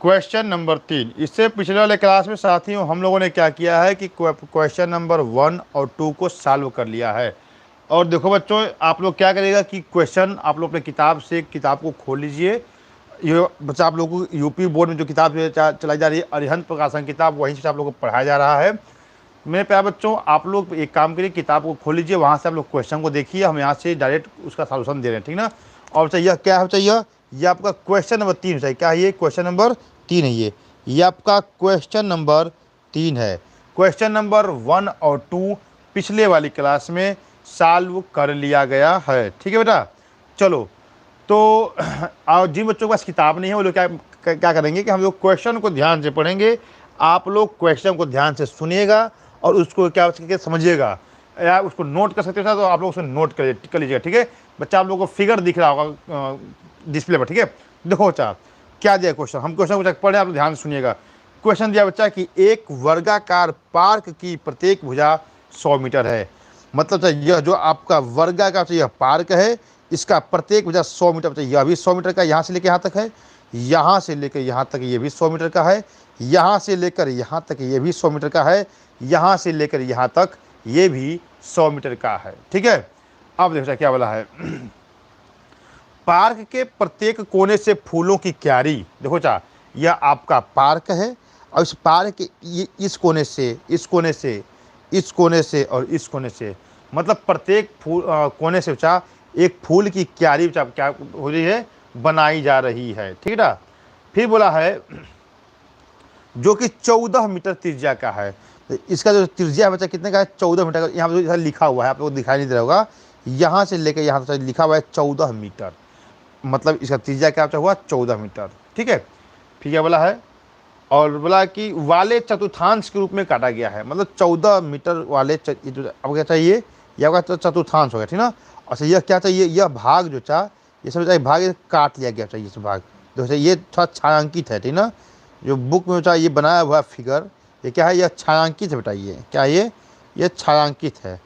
Question number 3। इससे पिछले वाले क्लास में साथियों हम लोगों ने क्या किया है कि क्वेश्चन नंबर 1 और 2 को सॉल्व कर लिया है। और देखो बच्चों, आप लोग क्या करिएगा कि क्वेश्चन आप लोग अपने किताब से किताब को खोल लीजिए। ये बच्चा आप लोगों को यूपी बोर्ड में जो किताब चलाई जा रही है अरिहंत प्रकाशन किताब, वहीं से आप लोगों को पढ़ाया जा रहा है। मेरे प्यारे बच्चों, आप लोग एक काम करिए, किताब को खोल लीजिए, वहाँ से आप लोग क्वेश्चन को देखिए। हम यहाँ से डायरेक्ट उसका सॉल्यूशन दे रहे हैं, ठीक ना। और बच्चा यह क्या है, बच्चा ये आपका क्वेश्चन नंबर 3 है। क्या है ये? क्वेश्चन नंबर 3 है ये आपका क्वेश्चन नंबर 3 है। क्वेश्चन नंबर 1 और 2 पिछले वाली क्लास में सॉल्व कर लिया गया है, ठीक है बेटा। चलो, तो और जिन बच्चों के पास किताब नहीं है वो लोग क्या करेंगे कि हम लोग क्वेश्चन को ध्यान से पढ़ेंगे। आप लोग क्वेश्चन को ध्यान से सुनिएगा और उसको क्या समझिएगा, या उसको नोट कर सकते हो तो आप लोग उसको नोट कर लीजिएगा, ठीक है बच्चा। आप लोगों को फिगर दिख रहा होगा डिस्प्ले पर, ठीक है। देखो बच्चा क्या दिया क्वेश्चन, हम क्वेश्चन को पढ़े, आप लोग ध्यान से सुनिएगा। क्वेश्चन दिया बच्चा कि एक वर्गाकार पार्क की प्रत्येक भुजा 100 मीटर है। मतलब यह जो आपका वर्गाकार यह पार्क है, इसका प्रत्येक भुजा 100 मीटर, यह भी 100 मीटर का, यहाँ से लेकर यहाँ तक है, यहाँ से लेकर यहाँ तक ये भी 100 मीटर का है, यहाँ से लेकर यहाँ तक ये भी 100 मीटर का है, यहाँ से लेकर यहाँ तक ये भी 100 मीटर का है, ठीक है। अब देखो क्या बोला है पार्क के प्रत्येक कोने से फूलों की क्यारी। देखो यह आपका पार्क है और इस पार्क के इस कोने से, इस कोने से, इस कोने से और इस कोने से, मतलब प्रत्येक कोने से एक फूल की क्यारी क्या हो रही है, बनाई जा रही है, ठीक है। फिर बोला है जो कि 14 मीटर त्रिज्या का है। तो इसका जो त्रिज्या है बच्चा कितने का है? 14 मीटर का। यहाँ पर लिखा हुआ है, आप लोगों को दिखाई नहीं दे रहा होगा, यहाँ से लेकर यहाँ तक लिखा हुआ है 14 मीटर, मतलब इसका त्रिज्या क्या हुआ? 14 मीटर, ठीक है। फिर क्या बोला है, और बोला कि वाले चतुर्थांश के रूप में काटा गया है, मतलब 14 मीटर वाले अब क्या चाहिए, यह चतुर्थांश हो गया, ठीक ना। अच्छा यह क्या चाहिए, यह भाग जो ये सब भाग काट लिया गया चाहिए, भाग देखो ये थोड़ा छायांकित है, ठीक ना। जो बुक में ये बनाया हुआ फिगर, ये क्या है, यह छायांकित है बेटा, ये क्या है, ये छायांकित है,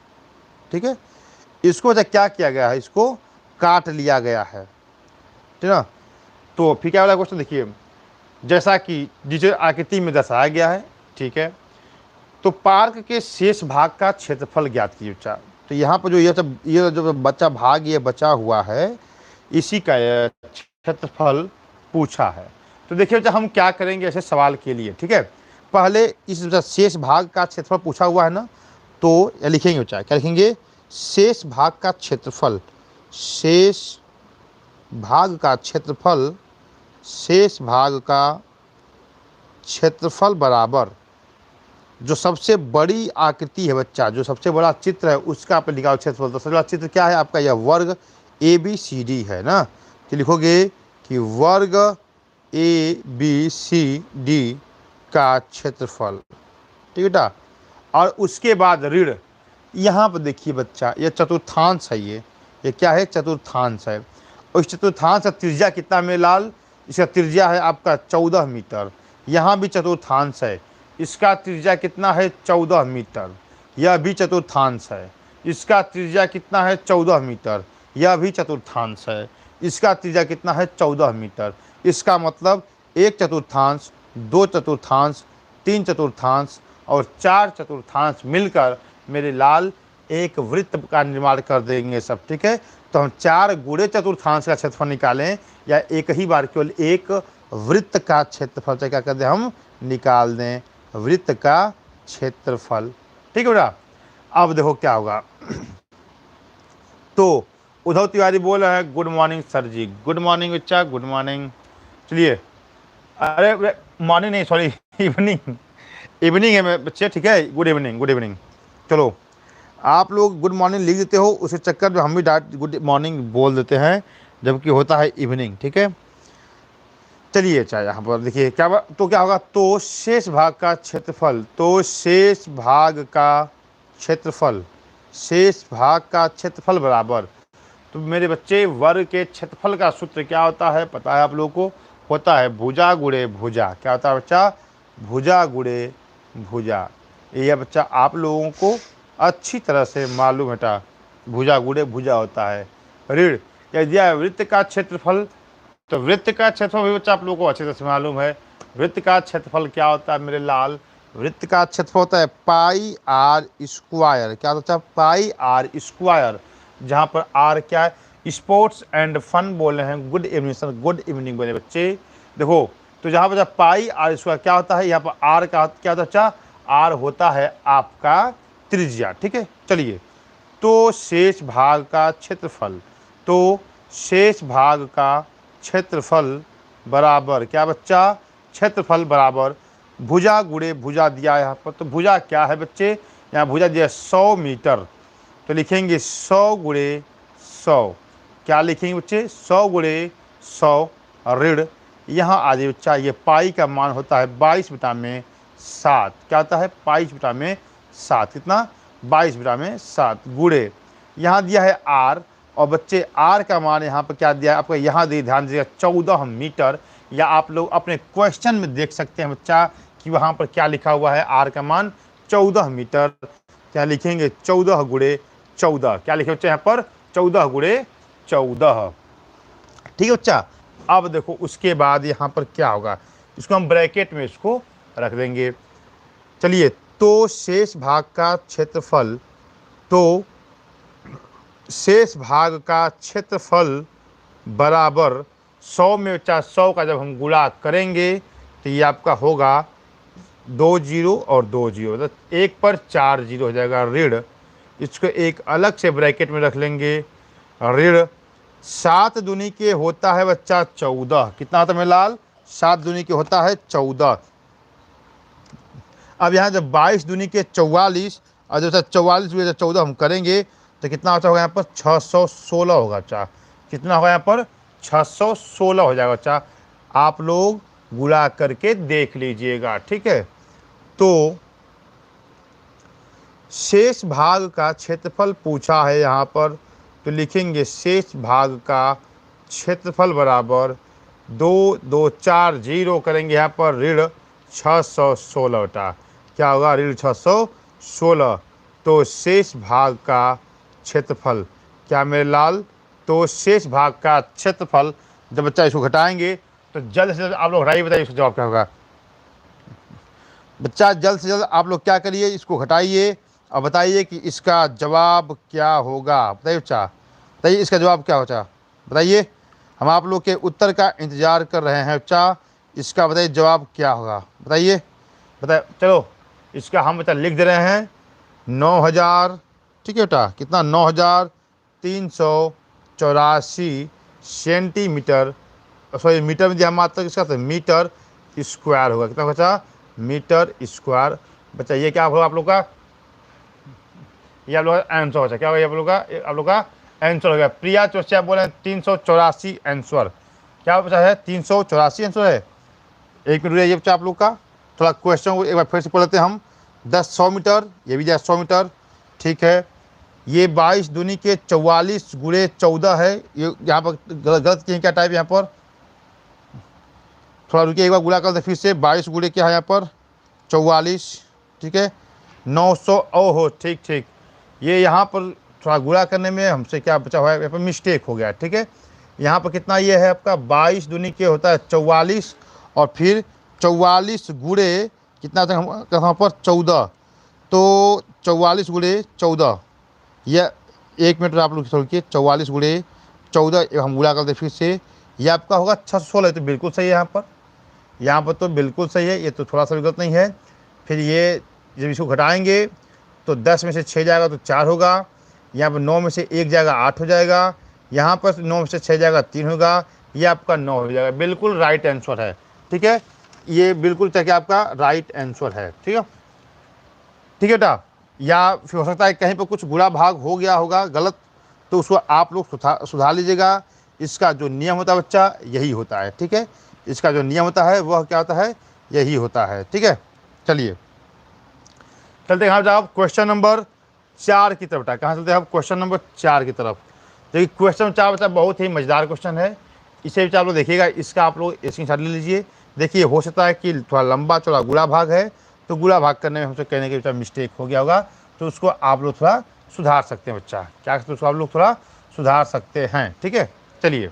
ठीक है। इसको क्या किया गया है, इसको काट लिया गया है, ठीक ना। तो फिर क्या वाला क्वेश्चन देखिए, जैसा कि जिसे आकृति में दर्शाया गया है, ठीक है। तो पार्क के शेष भाग का क्षेत्रफल ज्ञात कीजिए बच्चा। तो यहाँ पर जो ये जो बच्चा भाग ये बचा हुआ है, इसी का क्षेत्रफल पूछा है। तो देखिए बच्चा हम क्या करेंगे ऐसे सवाल के लिए, ठीक है। पहले इस शेष भाग का क्षेत्रफल पूछा हुआ है ना, तो लिखेंगे बच्चा, क्या लिखेंगे? शेष भाग का क्षेत्रफल, शेष भाग का क्षेत्रफल, शेष भाग का क्षेत्रफल बराबर जो सबसे बड़ी आकृति है बच्चा, जो सबसे बड़ा चित्र है उसका आप लिखा क्षेत्रफल। तो सबसे बड़ा चित्र क्या है आपका? यह वर्ग ABCD है ना। तो लिखोगे कि वर्ग ABCD का क्षेत्रफल, ठीक है बेटा। और उसके बाद ऋण, यहाँ पर देखिए बच्चा यह चतुर्थांश है, ये क्या है? चतुर्थांश है। और इस चतुर्थांश का त्रिज्या कितना में लाल? इसका त्रिज्या है आपका 14 मीटर। यहाँ भी चतुर्थांश है, इसका त्रिज्या कितना है? 14 मीटर। यह भी चतुर्थांश है, इसका त्रिज्या कितना है? 14 मीटर। यह भी चतुर्थांश है, इसका त्रिज्या कितना है? 14 मीटर। इसका मतलब 1 चतुर्थांश, 2 चतुर्थांश, 3 चतुर्थांश और 4 चतुर्थांश मिलकर मेरे लाल एक वृत्त का निर्माण कर देंगे सब, ठीक है। तो हम 4 गुणे चतुर्थांश का क्षेत्रफल निकालें या एक ही बार केवल एक वृत्त का क्षेत्रफल क्या कर दें, हम निकाल दें वृत्त का क्षेत्रफल, ठीक है बेटा। अब देखो क्या होगा तो उद्धव तिवारी बोल रहे हैं गुड मॉर्निंग सर जी। गुड मॉर्निंग बच्चा, गुड मॉर्निंग। चलिए, अरे मॉर्निंग नहीं, सॉरी इवनिंग, इवनिंग है बच्चे, ठीक है। Good evening, good evening. चलो, आप लोग गुड मॉर्निंग लिख देते हो, उसी चक्कर में हम भी डायरेक्ट गुड मॉर्निंग बोल देते हैं जबकि होता है इवनिंग, ठीक है। चलिए अच्छा, यहाँ पर देखिए तो क्या होगा, तो शेष भाग का क्षेत्रफल, तो शेष भाग का क्षेत्रफल, शेष भाग का क्षेत्रफल बराबर, तो मेरे बच्चे वर्ग के क्षेत्रफल का सूत्र क्या होता है पता है आप लोगों को? होता है भुजा गुणे भुजा। क्या होता है बच्चा? भुजा गुणे भुजा। यह बच्चा आप लोगों को अच्छी तरह से मालूम है, भुजा गुणे भुजा होता है। ऋण यह दिया है वृत्त का क्षेत्रफल, तो वृत्त का क्षेत्रफल भी बच्चा आप लोगों को अच्छी तरह से मालूम है, वृत्त का क्षेत्रफल क्या होता है मेरे लाल? वृत्त का क्षेत्रफल होता है पाई आर स्क्वायर। क्या होता है? पाई आर स्क्वायर, जहाँ पर आर क्या है? स्पोर्ट्स एंड फन बोल रहे हैं। Good evening sir, good evening बोले बच्चे। देखो तो जहाँ पर पाई आर स्क्वायर क्या होता है, यहाँ पर आर का क्या होता है बच्चा? आर होता है आपका त्रिज्या। ठीक है, चलिए। तो शेष भाग का क्षेत्रफल, तो शेष भाग का क्षेत्रफल बराबर क्या बच्चा? क्षेत्रफल बराबर भुजा गुणे भुजा दिया है यहाँ पर। तो भुजा क्या है बच्चे? यहाँ भुजा दिया 100 मीटर, तो लिखेंगे 100 गुणे 100। क्या लिखेंगे बच्चे? 100 गुणे 100 ऋण, यहाँ आ जाए बच्चा, ये पाई का मान होता है 22/7। क्या होता है? 22/7। कितना? 22/7 गुणे, यहाँ दिया है आर, और बच्चे आर का मान यहाँ पर क्या दिया है आपको? यहाँ दे ध्यान दीजिएगा 14 मीटर, या आप लोग अपने क्वेश्चन में देख सकते हैं बच्चा कि वहाँ पर क्या लिखा हुआ है, आर का मान 14 मीटर। क्या लिखेंगे? 14 गुणे 14। क्या लिखे बच्चा यहाँ पर? 14 गुणे 14। ठीक है बच्चा। अब देखो उसके बाद यहाँ पर क्या होगा, इसको हम ब्रैकेट में इसको रख देंगे। चलिए, तो शेष भाग का क्षेत्रफल, तो शेष भाग का क्षेत्रफल बराबर 100 में बच्चा 100 का जब हम गुणा करेंगे तो ये आपका होगा 2 जीरो और 2 जीरो, मतलब 1 पर 4 जीरो हो जाएगा ऋण। इसको एक अलग से ब्रैकेट में रख लेंगे, ऋण 7 दूनी के होता है बच्चा 14। कितना होता है मेरे लाल? 7 दूनी के होता है 14। अब यहाँ जब 22 दूनी के 44 और जब 44 में 14 हम करेंगे तो कितना होता होगा यहाँ पर? 616 होगा बच्चा। कितना होगा यहाँ पर? 616 हो जाएगा बच्चा। आप लोग गुणा करके देख लीजिएगा। ठीक है, तो शेष भाग का क्षेत्रफल पूछा है यहाँ पर, तो लिखेंगे शेष भाग का क्षेत्रफल बराबर 2 2 4 जीरो करेंगे यहाँ पर ऋण 616 बटा। क्या होगा? ऋण 616। तो शेष भाग का क्षेत्रफल क्या मेरे लाल? तो शेष भाग का क्षेत्रफल जब बच्चा इसको घटाएंगे तो जल्द से जल्द आप लोग घटाइए, बताइए इसका जवाब क्या होगा बच्चा? जल्द से जल्द आप लोग क्या करिए, इसको घटाइए और बताइए कि इसका जवाब क्या होगा। बताइए बच्चा, बताइए इसका जवाब क्या होगा, बताइए। हम आप लोग के उत्तर का इंतज़ार कर रहे हैं बच्चा। इसका बताइए जवाब क्या होगा, बताइए, बताइए। चलो इसका हम बच्चा लिख दे रहे हैं 9000। ठीक है बेटा, कितना? 9384 सेंटीमीटर, सॉरी मीटर में दिया मात्रा किसका? तो मीटर स्क्वायर होगा। कितना बच्चा? Meter square. बच्चा ये क्या होगा आप लोग का? ये आप लोग का आंसर हो जाए। क्या होगा ये आप लोग का? आप लोग का आंसर हो गया। प्रिया चौरसिया बोले 384 आंसर। क्या बच्चा है? 384 आंसर है। एक मिनट ये बच्चा आप लोग का थोड़ा क्वेश्चन को एक बार फिर से पढ़ लेते हैं हम। 10 100 मीटर, ये भी दिया 100 मीटर। ठीक है, ये 22 दूनी के 44 गुणे 14 है। ये यहाँ पर गलत किए क्या टाइप? यहाँ पर थोड़ा रुकिए, एक बार गुणा कर दे फिर से। 22 गुणे क्या है यहाँ पर? 44। ठीक है, 900। ओहो, ठीक ठीक, ये यहाँ पर थोड़ा गुणा करने में हमसे क्या बचा हुआ है, यहाँ पर मिस्टेक हो गया। ठीक है, यहाँ पर कितना ये है आपका? 22 दूनी के होता है 44, और फिर 44 गुणे कितना था यहाँ पर? 14। तो 44 गुणे 14, यह 1 मिनट आप लोग सोचिए। 44 गुणे 14 हम गुणा करते फिर से, ये आपका होगा 616। तो बिल्कुल सही है यहाँ पर तो बिल्कुल सही है, ये तो थोड़ा सा भी गलत नहीं है। फिर ये जब इसको घटाएंगे तो 10 में से 6 जाएगा तो 4 होगा। यहाँ पर 9 में से 1 जाएगा 8 हो जाएगा। यहाँ पर 9 में से 6 जाएगा 3 होगा। ये आपका 9 हो जाएगा। बिल्कुल राइट आंसर है। ठीक है, ये बिल्कुल तक आपका राइट आंसर है। ठीक है, ठीक है बेटा। या फिर हो सकता है कहीं पर कुछ गुणा भाग हो गया होगा गलत, तो उसको आप लोग सुधार लीजिएगा। इसका जो नियम होता है बच्चा यही होता है। ठीक है, इसका जो नियम होता है वह क्या होता है? यही होता है। ठीक है, चलिए चलते हैं आप क्वेश्चन नंबर 4 की तरफ। कहाँ चलते हैं आप? क्वेश्चन नंबर 4 की तरफ। देखिए क्वेश्चन 4 बच्चा बहुत ही मज़ेदार क्वेश्चन है। इसे बच्चा आप लोग देखिएगा, इसका आप लोग स्क्रीनशॉट ले लीजिए। देखिए हो सकता है कि थोड़ा लंबा चौड़ा गुणा भाग है, तो गुणा भाग करने में हमसे कहने के बच्चा मिस्टेक हो गया होगा, तो उसको आप लोग थोड़ा सुधार सकते हैं बच्चा। क्या उसको आप लोग थोड़ा सुधार सकते हैं। ठीक है, चलिए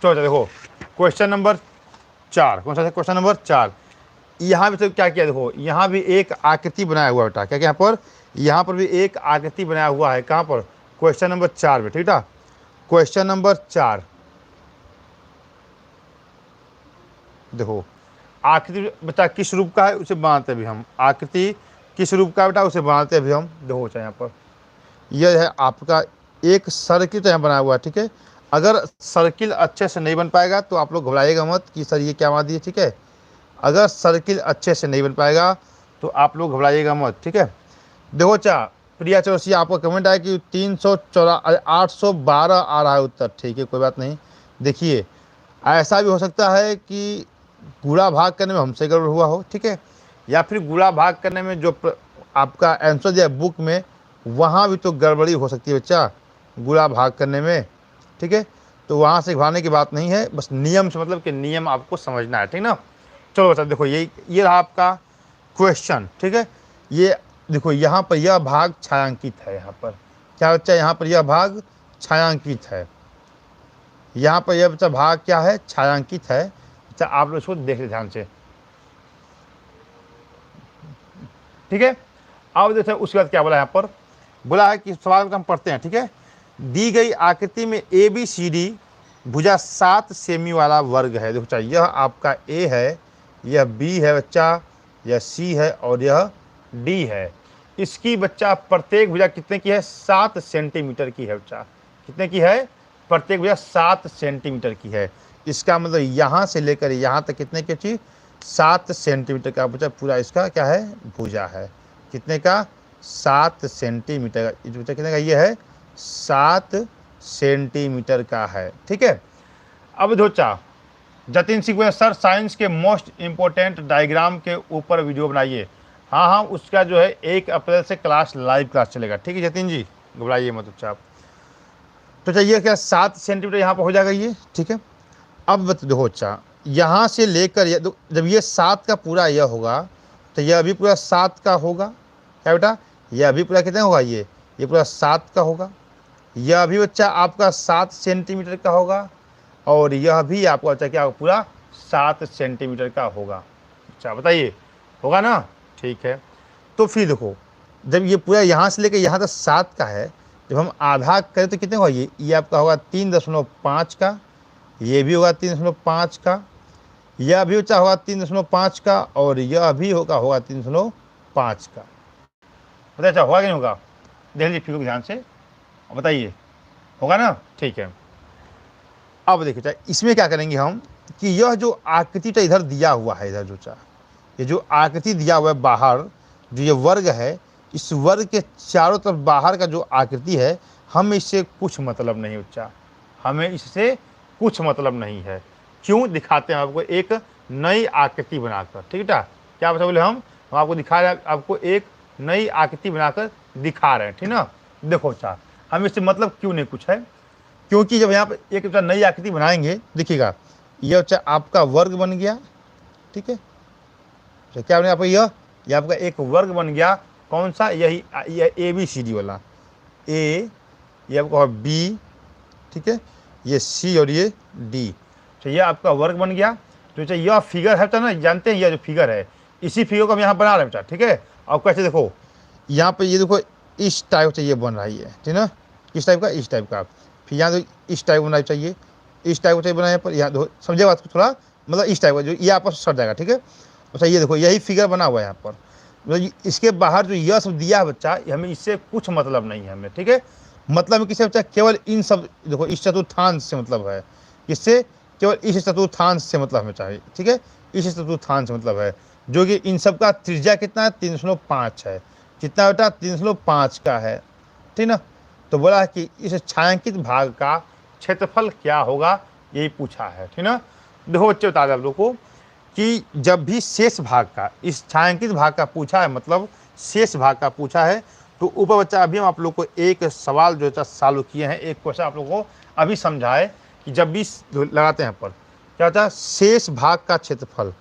चलो देखो क्वेश्चन नंबर 4, कौन सा है क्वेश्चन नंबर 4। यहाँ भी तो क्या किया, देखो यहाँ भी एक आकृति बनाया हुआ बेटा, क्या यहाँ पर, यहाँ पर भी एक आकृति बनाया हुआ है, कहाँ पर, क्वेश्चन नंबर 4 में, ठीक है। क्वेश्चन नंबर 4 देखो, आकृति बच्चा किस रूप का है उसे बनाते भी हम, आकृति किस रूप का बेटा उसे बनाते भी हम। देखो बच्चा यहाँ पर यह है आपका एक सर्किल तो यहाँ बनाया हुआ है, ठीक है। अगर सर्किल अच्छे से नहीं बन पाएगा तो आप लोग घबराइएगा मत कि सर ये क्या बना दिए, ठीक है। अगर सर्किल अच्छे से नहीं बन पाएगा तो आप लोग घबराइएगा मत, ठीक है। देखो चा प्रिया चौरसिया आपका कमेंट आया कि 812 आ रहा है उत्तर, ठीक है कोई बात नहीं। देखिए ऐसा भी हो सकता है कि गुणा भाग करने में हमसे गड़बड़ हुआ हो, ठीक है, या फिर गुणा भाग करने में जो आपका आंसर दिया बुक में वहाँ भी तो गड़बड़ी हो सकती है बच्चा, गुणा भाग करने में, ठीक है। तो वहाँ से घबराने की बात नहीं है, बस नियम से मतलब कि नियम आपको समझना है, ठीक ना। चलो बच्चा देखो ये रहा आपका क्वेश्चन, ठीक है। ये देखो यहाँ पर यह भाग छायांकित है, यहाँ पर क्या बच्चा, यहाँ पर यह भाग छायांकित है, यहाँ पर यह बच्चा भाग क्या है, छायांकित है। अच्छा आप लोग इसको देख ले ध्यान से, ठीक है। अब देखो उसके बाद क्या बोला, यहाँ पर बोला है कि सवाल को हम पढ़ते हैं, ठीक है। दी गई आकृति में ABCD भुजा 7 सेमी वाला वर्ग है। देखो चाहिए यह आपका A है, यह B है बच्चा, यह C है और यह D है। इसकी बच्चा प्रत्येक भुजा कितने की है, 7 सेंटीमीटर की है बच्चा, कितने की है, प्रत्येक भुजा 7 सेंटीमीटर की है। इसका मतलब यहाँ से लेकर यहाँ तक कितने की चीज, 7 सेंटीमीटर का बच्चा पूरा इसका क्या है, भुजा है। कितने का, 7 सेंटीमीटर का, इस बच्चा कितने का, ये है 7 सेंटीमीटर का है, ठीक है। अब धोचा जतिन सिंह सर साइंस के मोस्ट इम्पोर्टेंट डायग्राम के ऊपर वीडियो बनाइए। हाँ हाँ उसका जो है 1 अप्रैल से क्लास लाइव क्लास चलेगा, ठीक है जतिन जी, घबराइए मत बच्चा आप। तो चाहिए क्या 7 सेंटीमीटर यहाँ पर हो जाएगा ये, ठीक है। अब देखो अच्छा यहाँ से लेकर जब ये 7 का पूरा यह होगा तो यह भी पूरा 7 का होगा, क्या बेटा, यह भी पूरा कितना होगा, ये पूरा 7 का होगा। यह भी बच्चा आपका 7 सेंटीमीटर का होगा और यह भी आपका बच्चा क्या होगा, पूरा 7 सेंटीमीटर का होगा। अच्छा बताइए होगा ना, ठीक है। तो फिर देखो जब ये पूरा यहाँ से लेकर यहाँ तक 7 का है, जब हम आधा करें तो कितने होगा, ये आपका होगा 3.5 का, ये भी होगा 3.5 का, यह भी बच्चा होगा 3.5 का और यह भी होगा 3.5 का। बताइए अच्छा होगा कि नहीं होगा, देख लीजिए फिर ध्यान से बताइए, होगा ना, ठीक है। अब देखिए इसमें क्या करेंगे हम कि यह जो आकृति इधर दिया हुआ है, इधर जो ये जो आकृति दिया हुआ है बाहर, जो ये वर्ग है, इस वर्ग के चारों तरफ बाहर का जो आकृति है, हमें इससे कुछ मतलब नहीं बच्चा, हमें इससे कुछ मतलब नहीं है। क्यों, दिखाते हैं आपको एक नई आकृति बनाकर, ठीक है। क्या बता बोले हम आपको दिखा रहे हैं, आपको एक नई आकृति बनाकर दिखा रहे हैं, ठीक ना। देखो अच्छा हमें इससे मतलब क्यों नहीं कुछ है, क्योंकि जब यहाँ पर एक नई आकृति बनाएंगे, देखिएगा यह बच्चा आपका वर्ग बन गया, ठीक है। तो क्या बने आपका यह आपका एक वर्ग बन गया, कौन सा, यही यह ABCD वाला, A, ये आपका B, ठीक है, ये C और ये D। तो यह आपका वर्ग बन गया। तो यह फिगर है ना, जानते हैं यह जो फिगर है, इसी फिगर को हम यहाँ बना रहे हैं बेटा, ठीक है। और कैसे देखो यहाँ पे ये देखो इस टाइप से ये बन रही है, ठीक ना, किस टाइप का, इस टाइप का। फिर यहाँ तो इस टाइप बनाना चाहिए, इस टाइप का बनाए पर, यहाँ समझे बात को थोड़ा, मतलब इस टाइप का जो ये आपस सट जाएगा, ठीक है। अच्छा ये देखो यही फिगर बना हुआ है यहाँ पर, मतलब इसके बाहर जो यह सब दिया है बच्चा, हमें इससे कुछ मतलब नहीं है हमें, ठीक है। मतलब किससे बच्चा, केवल इन सब, देखो इस चतुर्थांश से मतलब है, इससे केवल इस चतुर्थांश से मतलब हमें चाहिए, ठीक है। इस चतुर्थांश से मतलब है, जो कि इन सब का त्रिज्या कितना है, 3.5 है। कितना बेटा, 3.5 का है, ठीक ना। तो बोला कि इस छायांकित भाग का क्षेत्रफल क्या होगा, यही पूछा है, ठीक ना। देखो बच्चे बता दें आप लोग को कि जब भी शेष भाग का, इस छायांकित भाग का पूछा है, मतलब शेष भाग का पूछा है, तो ऊपर बच्चा अभी हम आप लोग को एक सवाल जो है सॉल्व किए हैं, एक क्वेश्चन आप लोग को अभी समझाए कि जब भी लगाते हैं पर क्या होता है, शेष भाग का क्षेत्रफल,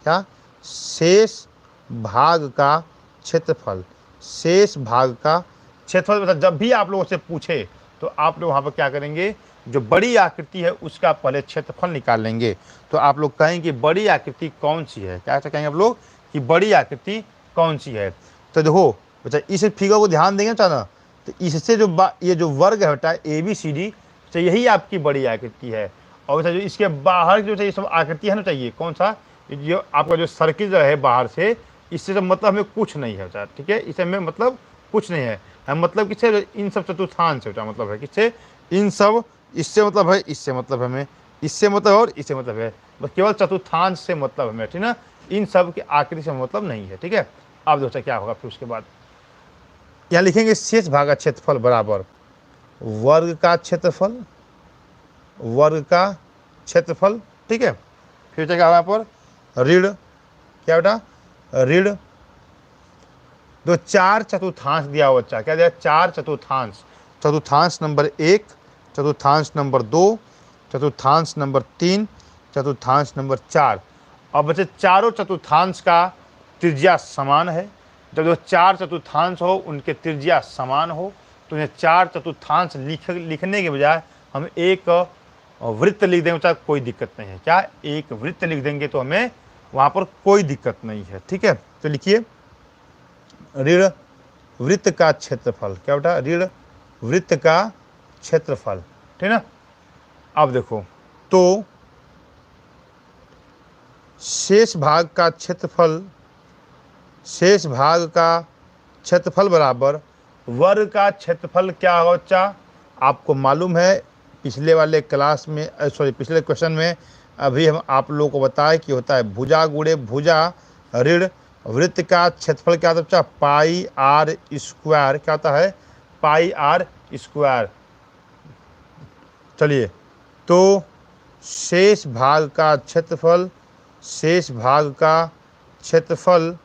क्या, शेष भाग का क्षेत्रफल, शेष भाग का क्षेत्रफल, मतलब जब भी आप लोगों से पूछे तो आप लोग वहाँ पर क्या करेंगे जो बड़ी आकृति है उसका पहले क्षेत्रफल निकाल लेंगे। तो आप लोग कहेंगे बड़ी आकृति कौन सी है, क्या कहेंगे आप लोग कि बड़ी आकृति कौन सी है। तो देखो बेटा इस फिगर को ध्यान देंगे बेटा ना, तो इससे जो ये जो वर्ग है बेटा ABCD, तो यही आपकी बड़ी आकृति है। और बेटा जो इसके बाहर जो ये सब आकृति है ना चाहिए कौन सा, जो आपका जो सर्किल जो है बाहर से, इससे तो मतलब हमें कुछ नहीं है बेटा, ठीक है, इससे हमें मतलब कुछ नहीं है। हम मतलब किससे, इन सब चतुर्थांश से बेटा मतलब है, किससे, इन सब, इससे मतलब है, इससे मतलब हमें, इससे मतलब और इससे मतलब है, बस केवल चतुर्थांश से मतलब हमें, ठीक ना, इन सब की आकृति से मतलब नहीं है, ठीक है। अब दोस्तों क्या होगा फिर उसके बाद यहाँ लिखेंगे शेष भाग का क्षेत्रफल बराबर वर्ग का क्षेत्रफल, वर्ग का क्षेत्रफल, ठीक है। फिर क्या होगा यहाँ पर ऋण, क्या बेटा ऋण, जो 4 चतुर्थांश दिया हुआ बच्चा, क्या दिया 4 चतुर्थांश, चतुर्थांश नंबर 1, चतुर्थांश नंबर 2, चतुर्थांश नंबर 3, चतुर्थांश नंबर 4। अब बच्चे चारों चतुर्थांश का त्रिज्या समान है। जब जो 4 चतुर्थांश हो उनके त्रिज्या समान हो तो इन्हें 4 चतुर्थांश लिखने के बजाय हम एक वृत्त लिख देंगे, चाहे कोई दिक्कत नहीं है। क्या एक वृत्त लिख देंगे तो हमें वहाँ पर कोई दिक्कत नहीं है, ठीक है। तो लिखिए ऋण वृत्त का क्षेत्रफल, क्या बेटा ऋण वृत्त का क्षेत्रफल, ठीक ना। अब देखो तो शेष भाग का क्षेत्रफल, शेष भाग का क्षेत्रफल बराबर वर्ग का क्षेत्रफल क्या होगा बच्चा, आपको मालूम है पिछले वाले क्लास में, सॉरी पिछले क्वेश्चन में अभी हम आप लोगों को बताया कि होता है भुजा गुणे भुजा ऋण वृत्त का क्षेत्रफल क्या होता है बच्चा, पाई आर स्क्वायर, क्या होता है पाई आर स्क्वायर। चलिए तो शेष भाग का क्षेत्रफल, शेष भाग का क्षेत्रफल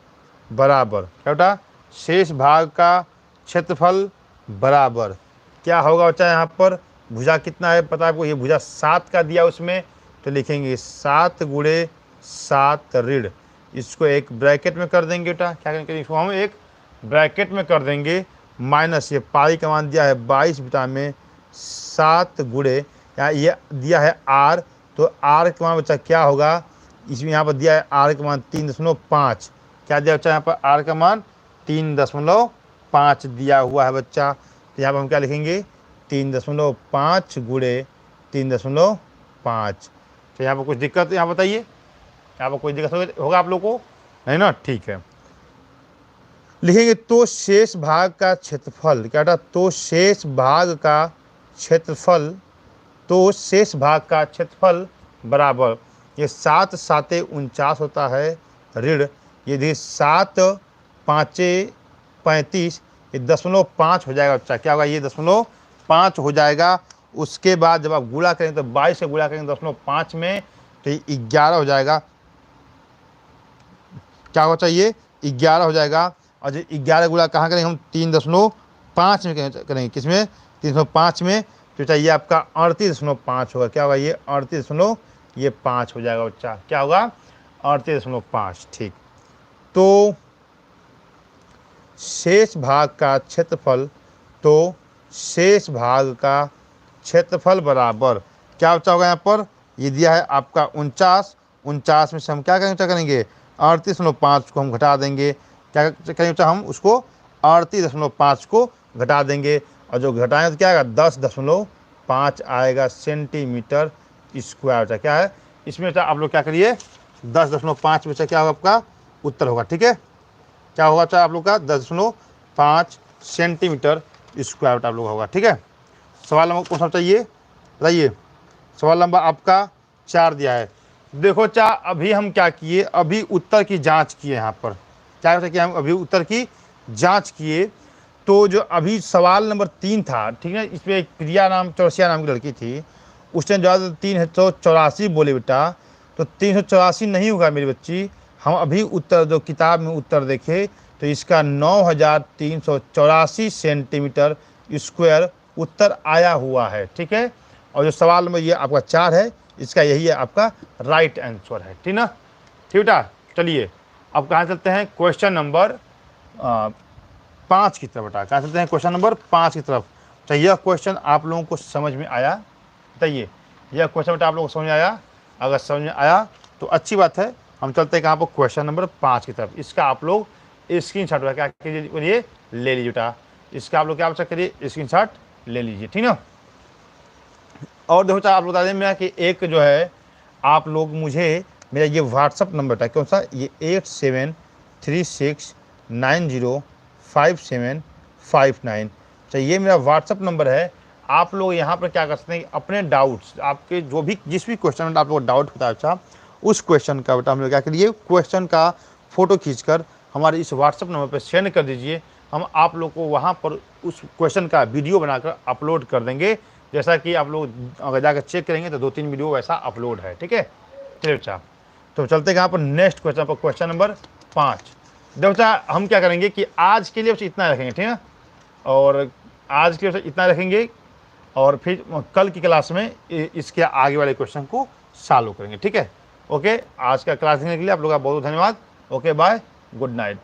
बराबर क्या बेटा, शेष भाग का क्षेत्रफल बराबर क्या होगा बच्चा, यहाँ पर भुजा कितना है पता है आपको, ये भुजा 7 का दिया उसमें, तो लिखेंगे 7 गुणे 7 ऋण, इसको एक ब्रैकेट में कर देंगे बेटा, क्या करेंगे इसको हम एक ब्रैकेट में कर देंगे, माइनस ये पाई का मान दिया है 22 बेटा में 7 गुणे, यहाँ ये दिया है आर, तो आर का मान बच्चा क्या होगा, इसमें यहाँ पर दिया है आर का मान 3.5, क्या दिया बच्चा यहाँ पर आर का मान 3.5 दिया हुआ है बच्चा। तो यहाँ पर हम क्या लिखेंगे 3.5 गुणे 3.5। तो यहाँ पर कुछ दिक्कत यहाँ बताइए, यहाँ पर कोई दिक्कत होगा आप लोग को नहीं ना, ठीक है। लिखेंगे तो शेष भाग का क्षेत्रफल, क्या था तो शेष भाग का क्षेत्रफल, तो शेष भाग का क्षेत्रफल बराबर ये 7 7 49 होता है ऋण, यदि 7 5 35, ये 0.5 हो जाएगा बच्चा, क्या होगा ये 0.5 हो जाएगा। उसके बाद जब आप गुणा करेंगे तो 22 से गुणा करेंगे 0.5 में तो ये 11 हो जाएगा, क्या होगा चाहिए 11 हो जाएगा। और जो 11 गुणा कहाँ करेंगे हम 3.5 में करेंगे, किसमें 3.5 में, तो चाहिए आपका 38.5 होगा, क्या होगा ये 38.5 हो जाएगा बच्चा, क्या होगा 38.5, ठीक। तो शेष भाग का क्षेत्रफल, तो शेष भाग का क्षेत्रफल बराबर क्या बच्चा होगा, यहाँ पर ये दिया है आपका 49 में से हम क्या करेंगे 38.5 को हम घटा देंगे, क्या करेंगे बच्चा हम उसको 38.5 को घटा देंगे, और जो घटाएंगे तो क्या आएगा 10.5 आएगा सेंटीमीटर स्क्वायर, क्या है इसमें आप लोग क्या करिए 10.5 में से क्या होगा आपका उत्तर होगा, ठीक है। क्या होगा चाहे आप लोग का 10.5 सेंटीमीटर स्क्वायर आप लोग होगा, ठीक है। सवाल नंबर कौन सा चाहिए बताइए, सवाल नंबर आपका 4 दिया है। देखो चा अभी हम क्या किए, अभी उत्तर की जांच किए, यहाँ पर क्या किया हम अभी उत्तर की जांच किए। तो जो अभी सवाल नंबर 3 था, ठीक है, इसमें एक प्रिया नाम चौरसिया नाम की लड़की थी, उसने जवाब 384 बोले बेटा, तो 384 नहीं होगा मेरी बच्ची, हम अभी उत्तर जो किताब में उत्तर देखे तो इसका 9384 सेंटीमीटर स्क्वायर उत्तर आया हुआ है, ठीक है। और जो सवाल में ये आपका 4 है, इसका यही है आपका राइट आंसर है, ठीक ना, ठीक बेटा। चलिए अब कहाँ चलते हैं क्वेश्चन नंबर 5 की तरफ बेटा, कहाँ चलते हैं क्वेश्चन नंबर 5 की तरफ। तो यह क्वेश्चन आप लोगों को समझ में आया, बताइए यह क्वेश्चन बेटा आप लोगों को समझ में आया? अगर समझ में आया तो अच्छी बात है। हम चलते हैं कहाँ पर, क्वेश्चन नंबर 5 की तरफ। इसका आप लोग स्क्रीनशॉट क्या कीजिए, ले लीजिए बेटा। इसका आप लोग क्या करिए, स्क्रीनशॉट ले लीजिए, ठीक ना। और देखो आप लोग बता दें मेरा कि एक जो है आप लोग मुझे मेरा ये व्हाट्सअप नंबर था, कौन सा, ये 8736905759। अच्छा ये मेरा व्हाट्सअप नंबर है। आप लोग यहाँ पर क्या कर सकते हैं, अपने डाउट्स, आपके जो भी जिस भी क्वेश्चन में आप लोग डाउट होता है अच्छा, उस क्वेश्चन का बेटा हम लोग क्या करिए, क्वेश्चन का फ़ोटो खींचकर हमारे इस व्हाट्सअप नंबर पर सेंड कर दीजिए। हम आप लोग को वहाँ पर उस क्वेश्चन का वीडियो बनाकर अपलोड कर देंगे। जैसा कि आप लोग अगर जाकर चेक करेंगे तो 2-3 वीडियो वैसा अपलोड है, ठीक है। चलिए बच्चा, तो चलते हैं यहाँ पर नेक्स्ट क्वेश्चन पर, क्वेश्चन नंबर 5। देखो बच्चा हम क्या करेंगे कि आज के लिए बस इतना रखेंगे, ठीक है। और आज के लिए इतना रखेंगे और फिर कल की क्लास में इसके आगे वाले क्वेश्चन को सॉल्व करेंगे, ठीक है। ओके, आज का क्लास देखने के लिए आप लोगों का बहुत धन्यवाद। Okay bye, good night.